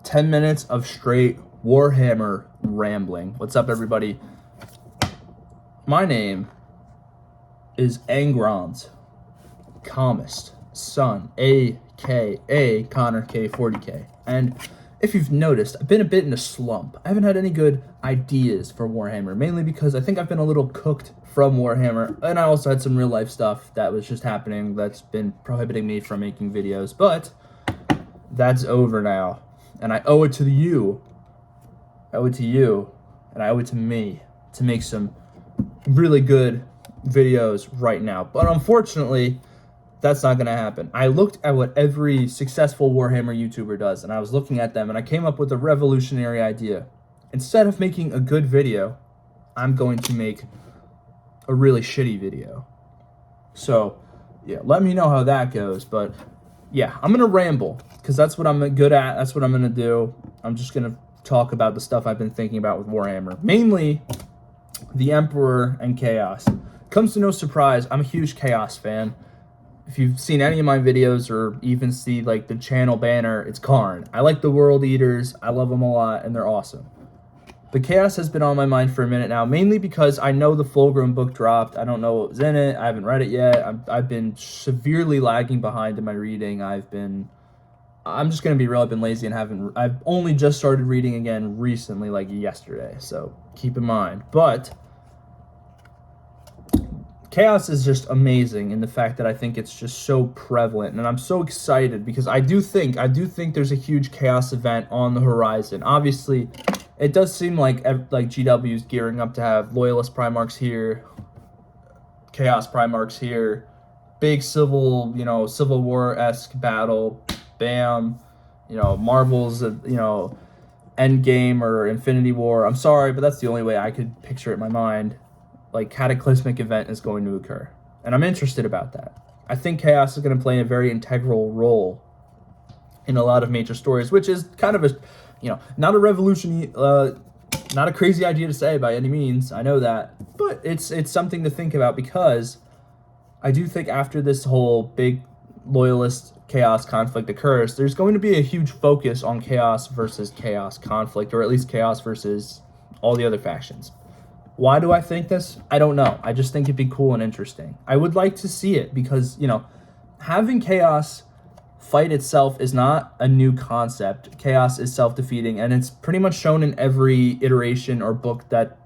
10 minutes of straight Warhammer rambling. What's up, everybody? My name is Angron's calmest son, a.k.a. Connor K40K. And if you've noticed, I've been a bit in a slump. I haven't had any good ideas for Warhammer, mainly because I think I've been a little cooked from Warhammer, and I also had some real life stuff that was just happening that's been prohibiting me from making videos, but that's over now, and I owe it to you. I owe it to you, and I owe it to me to make some really good videos right now. But unfortunately, that's not going to happen. I looked at what every successful Warhammer YouTuber does, and I was looking at them, and I came up with a revolutionary idea. Instead of making a good video, I'm going to make a really shitty video. So, yeah, let me know how that goes. But, yeah, I'm going to ramble, because that's what I'm good at. That's what I'm going to do. I'm just going to talk about the stuff I've been thinking about with Warhammer. Mainly, the Emperor and Chaos. Comes to no surprise, I'm a huge Chaos fan. If you've seen any of my videos or even see like the channel banner, it's Karn. I like the World Eaters. I love them a lot, and they're awesome. But Chaos has been on my mind for a minute now, mainly because I know the full-grown book dropped. I don't know what was in it. I haven't read it yet. I've been severely lagging behind in my reading. I'm just gonna be real. I've been lazy and I've only just started reading again recently, like yesterday. So keep in mind. But Chaos is just amazing in the fact that I think it's just so prevalent, and I'm so excited because I do think there's a huge Chaos event on the horizon. Obviously, it does seem like GW's gearing up to have Loyalist Primarchs here, Chaos Primarchs here, big Civil War-esque battle, bam, Marvel's, Endgame or Infinity War. I'm sorry, but that's the only way I could picture it in my mind. Like, cataclysmic event is going to occur, and I'm interested about that. I think Chaos is going to play a very integral role in a lot of major stories, which is kind of a, not a revolution, not a crazy idea to say by any means. I know that, but it's something to think about, because I do think after this whole big Loyalist Chaos conflict occurs, there's going to be a huge focus on Chaos versus Chaos conflict, or at least Chaos versus all the other factions. Why do I think this? I don't know. I just think it'd be cool and interesting. I would like to see it because, having Chaos fight itself is not a new concept. Chaos is self-defeating, and it's pretty much shown in every iteration or book that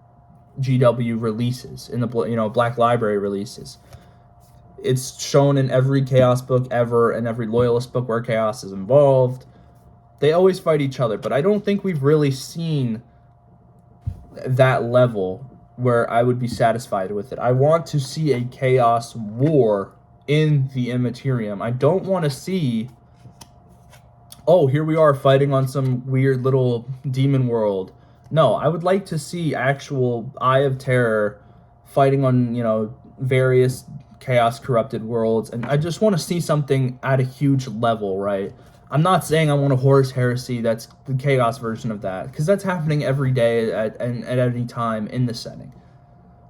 GW releases, in the Black Library releases. It's shown in every Chaos book ever, and every Loyalist book where Chaos is involved. They always fight each other, but I don't think we've really seen that level where I would be satisfied with it. I want to see a Chaos war in the Immaterium. I don't want to see, oh, here we are fighting on some weird little demon world. No, I would like to see actual Eye of Terror fighting on, various Chaos corrupted worlds, and I just want to see something at a huge level, right? I'm not saying I want a Horus Heresy that's the Chaos version of that, because that's happening every day at any time in the setting.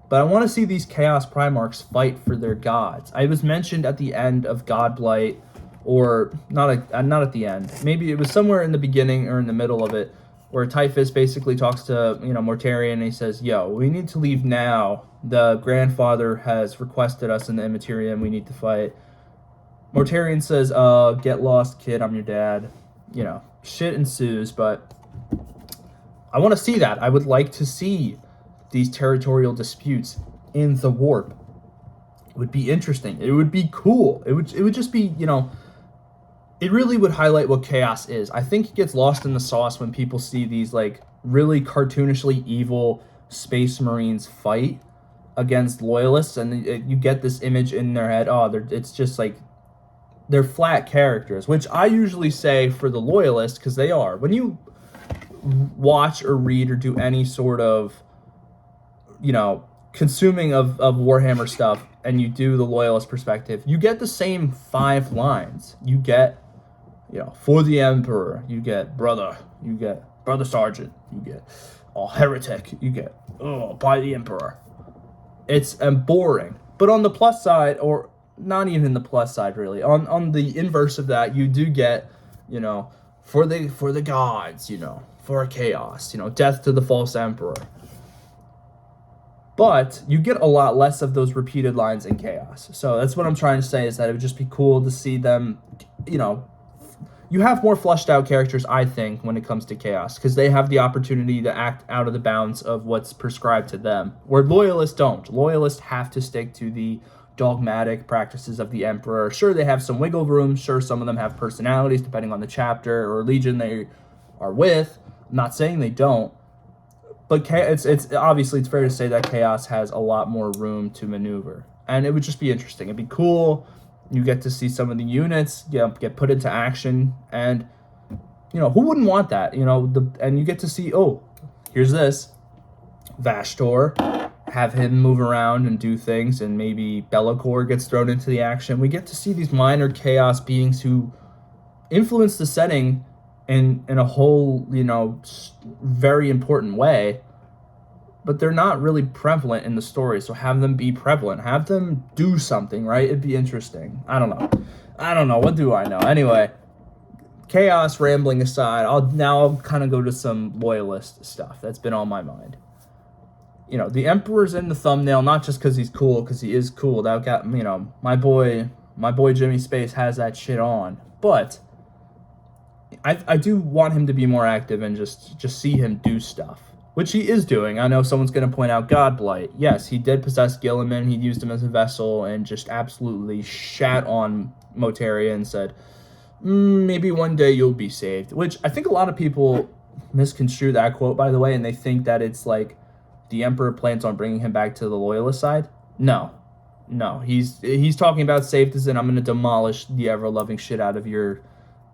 But I want to see these Chaos Primarchs fight for their gods. I was mentioned at the end of Godblight, or not at the end. Maybe it was somewhere in the beginning or in the middle of it, where Typhus basically talks to Mortarion, and he says, "Yo, we need to leave now. The grandfather has requested us in the Immaterium. We need to fight." Mortarion says, "Get lost, kid. I'm your dad." Shit ensues, but I want to see that. I would like to see these territorial disputes in the warp. It would be interesting. It would be cool. It would just be, it really would highlight what Chaos is. I think it gets lost in the sauce when people see these, like, really cartoonishly evil Space Marines fight against Loyalists, and you get this image in their head, it's just like, they're flat characters, which I usually say for the Loyalists, because they are. When you watch or read or do any sort of, consuming of Warhammer stuff, and you do the Loyalist perspective, you get the same 5 lines. You get, for the Emperor, you get brother sergeant, you get heretic, you get, by the Emperor. It's boring. But on the plus side, or not even the plus side really, on the inverse of that, you do get, for the gods, for chaos, death to the false emperor. But you get a lot less of those repeated lines in chaos. So that's what I'm trying to say, is that it would just be cool to see them, you have more fleshed out characters, I think, when it comes to chaos, because they have the opportunity to act out of the bounds of what's prescribed to them, where loyalists don't. Loyalists have to stick to the dogmatic practices of the emperor. Sure, they have some wiggle room. Sure, some of them have personalities depending on the chapter or legion they are with. I'm not saying they don't. But it's obviously, it's fair to say that chaos has a lot more room to maneuver, and it would just be interesting. It'd be cool. You get to see some of the units get put into action, and who wouldn't want that? And you get to see, oh, here's this Vashtor, have him move around and do things, and maybe Be'lakor gets thrown into the action. We get to see these minor chaos beings who influence the setting in a whole, very important way, but they're not really prevalent in the story. So have them be prevalent, have them do something, right? It'd be interesting. I don't know. What do I know? Anyway, chaos rambling aside, I'll kind of go to some loyalist stuff that's been on my mind. The Emperor's in the thumbnail, not just because he's cool, because he is cool. That got, my boy Jimmy Space has that shit on, but I do want him to be more active and just see him do stuff, which he is doing. I know someone's going to point out Godblight. Yes, he did possess Gilliman. He used him as a vessel and just absolutely shat on Moteria and said, maybe one day you'll be saved, which I think a lot of people misconstrue that quote, by the way, and they think that it's like the Emperor plans on bringing him back to the loyalist side. No, he's talking about saved as in, I'm going to demolish the ever-loving shit out of your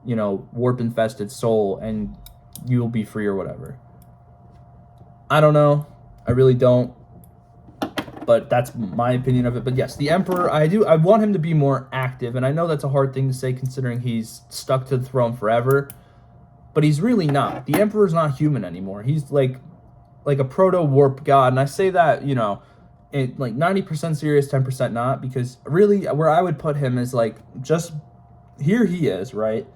warp-infested soul, and you'll be free or whatever. I don't know. I really don't. But that's my opinion of it. But yes, the Emperor, I want him to be more active, and I know that's a hard thing to say considering he's stuck to the throne forever, but he's really not. The Emperor's not human anymore. He's like a proto-warp god, and I say that, like 90% serious, 10% not, because really where I would put him is like, just here he is, right?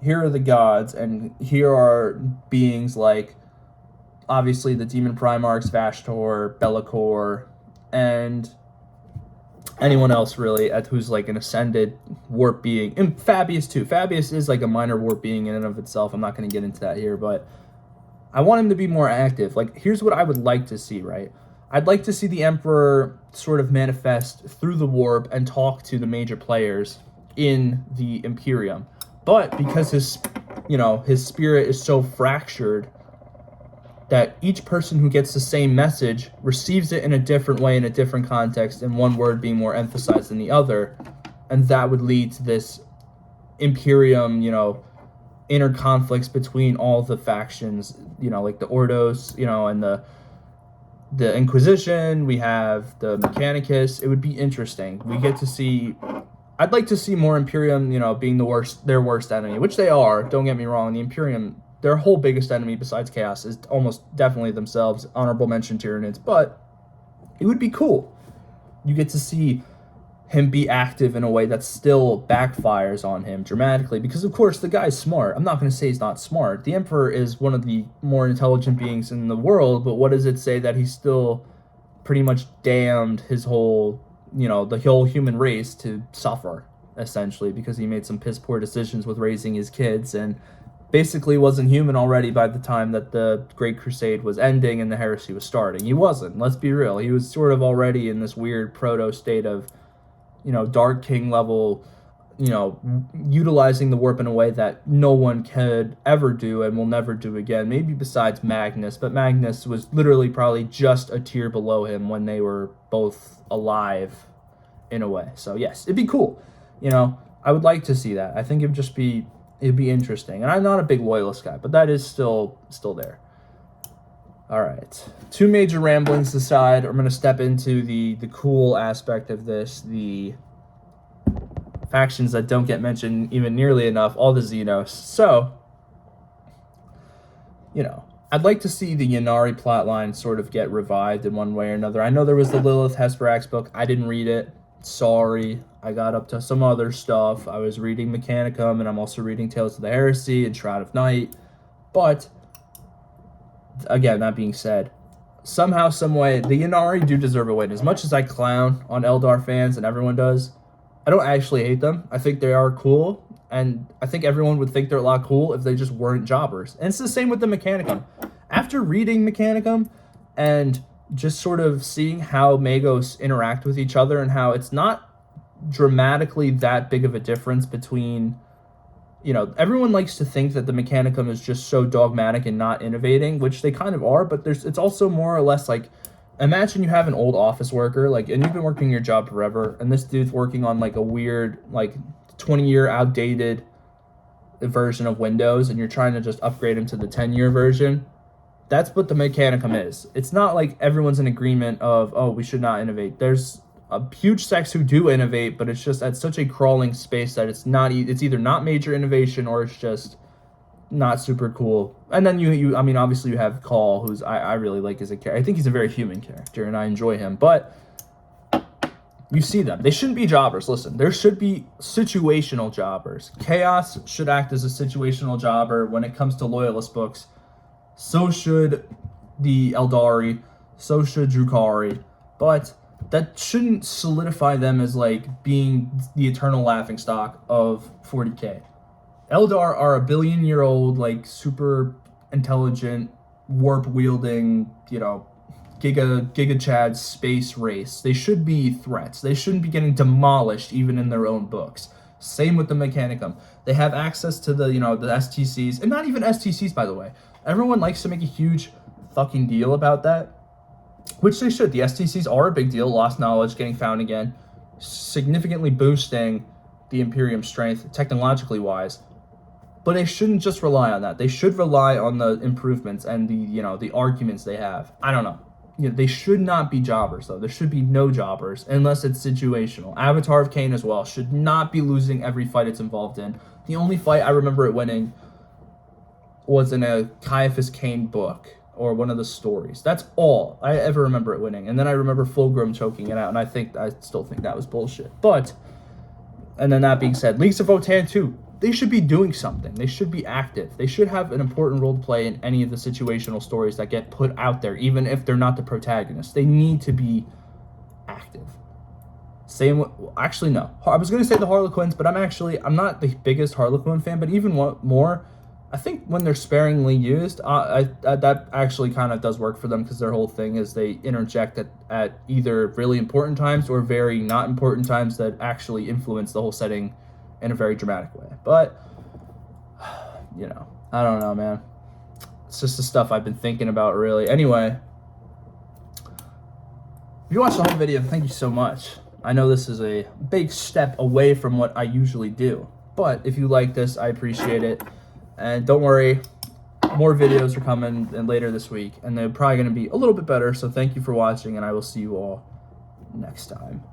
Here are the gods, and here are beings like, obviously, the Demon Primarchs, Vashtor, Be'lakor, and anyone else, really, who's like an ascended warp being. And Fabius, too. Fabius is like a minor warp being in and of itself. I'm not going to get into that here, but I want him to be more active. Like, here's what I would like to see, right? I'd like to see the Emperor sort of manifest through the warp and talk to the major players in the Imperium. But because his spirit is so fractured that each person who gets the same message receives it in a different way, in a different context, and one word being more emphasized than the other, and that would lead to this Imperium, inner conflicts between all the factions, like the Ordos, and the Inquisition. We have the Mechanicus. It would be interesting. We get to see. I'd like to see more Imperium, being their worst enemy, which they are. Don't get me wrong. The Imperium, their whole biggest enemy besides Chaos is almost definitely themselves. Honorable mention Tyranids, but it would be cool. You get to see him be active in a way that still backfires on him dramatically, because of course the guy's smart. I'm not going to say he's not smart. The Emperor is one of the more intelligent beings in the world, but what does it say that he's still pretty much damned his whole, the whole human race to suffer, essentially, because he made some piss poor decisions with raising his kids and basically wasn't human already by the time that the Great Crusade was ending and the heresy was starting. He wasn't, let's be real. He was sort of already in this weird proto state of, Dark King level, utilizing the warp in a way that no one could ever do and will never do again, maybe besides Magnus, but Magnus was literally probably just a tier below him when they were both alive in a way. So yes, it'd be cool. I would like to see that. I think it'd be interesting. And I'm not a big loyalist guy, but that is still there. All right. Two major ramblings aside, I'm going to step into the cool aspect of this, the factions that don't get mentioned even nearly enough, all the Xenos. So, I'd like to see the Ynnari plotline sort of get revived in one way or another. I know there was the Lilith Hesperax book. I didn't read it. sorry. I got up to some other stuff. I was reading Mechanicum, and I'm also reading Tales of the Heresy and Shroud of Night. But, again, that being said, somehow, someway, the Inari do deserve a win. As much as I clown on Eldar fans, and everyone does, I don't actually hate them. I think they are cool, and I think everyone would think they're a lot cool if they just weren't jobbers. And it's the same with the Mechanicum. After reading Mechanicum and just sort of seeing how Magos interact with each other and how it's not dramatically that big of a difference between, you know, everyone likes to think that the Mechanicum is just so dogmatic and not innovating, which they kind of are, but it's also more or less like, imagine you have an old office worker, like, and you've been working your job forever, and this dude's working on like a weird, like 20-year outdated version of Windows, and you're trying to just upgrade him to the 10-year version. That's what the Mechanicum is. It's not like everyone's in agreement of, oh, we should not innovate. There's a huge sects who do innovate, but it's just at such a crawling space that it's either not major innovation or it's just not super cool. And then you I mean, obviously you have Call, who's I really like as a character. I think he's a very human character, and I enjoy him. But you see them. They shouldn't be jobbers. Listen, there should be situational jobbers. Chaos should act as a situational jobber when it comes to Loyalist books. So should the Eldari. So should Drukhari. But that shouldn't solidify them as like being the eternal laughingstock of 40k. Eldar are a billion-year-old, like, super intelligent, warp-wielding, you know, Giga Chad space race. They should be threats. They shouldn't be getting demolished even in their own books. Same with the Mechanicum. They have access to the, you know, the STCs, and not even STCs, by the way. Everyone likes to make a huge fucking deal about that, which they should. The STCs are a big deal. Lost knowledge getting found again, significantly boosting the Imperium strength technologically wise. But they shouldn't just rely on that. They should rely on the improvements and the, you know, the arguments they have. I don't know. You know, they should not be jobbers, though. There should be no jobbers unless it's situational. Avatar of Cain as well should not be losing every fight it's involved in. The only fight I remember it winning was in a Caiaphas Cain book or one of the stories. That's all I ever remember it winning. And then I remember Fulgrim choking it out, and I still think that was bullshit. But, and then that being said, Leagues of Votann too. They should be doing something. They should be active. They should have an important role to play in any of the situational stories that get put out there, even if they're not the protagonist. They need to be active. Same with, actually, no. I was going to say the Harlequins, but I'm not the biggest Harlequin fan, but even more, I think when they're sparingly used, that actually kind of does work for them, because their whole thing is they interject at either really important times or very not important times that actually influence the whole setting in a very dramatic way. But, you know, I don't know, man. It's just the stuff I've been thinking about, really. Anyway, if you watched the whole video, thank you so much. I know this is a big step away from what I usually do, but if you like this, I appreciate it. And don't worry, more videos are coming later this week, and they're probably going to be a little bit better, so thank you for watching, and I will see you all next time.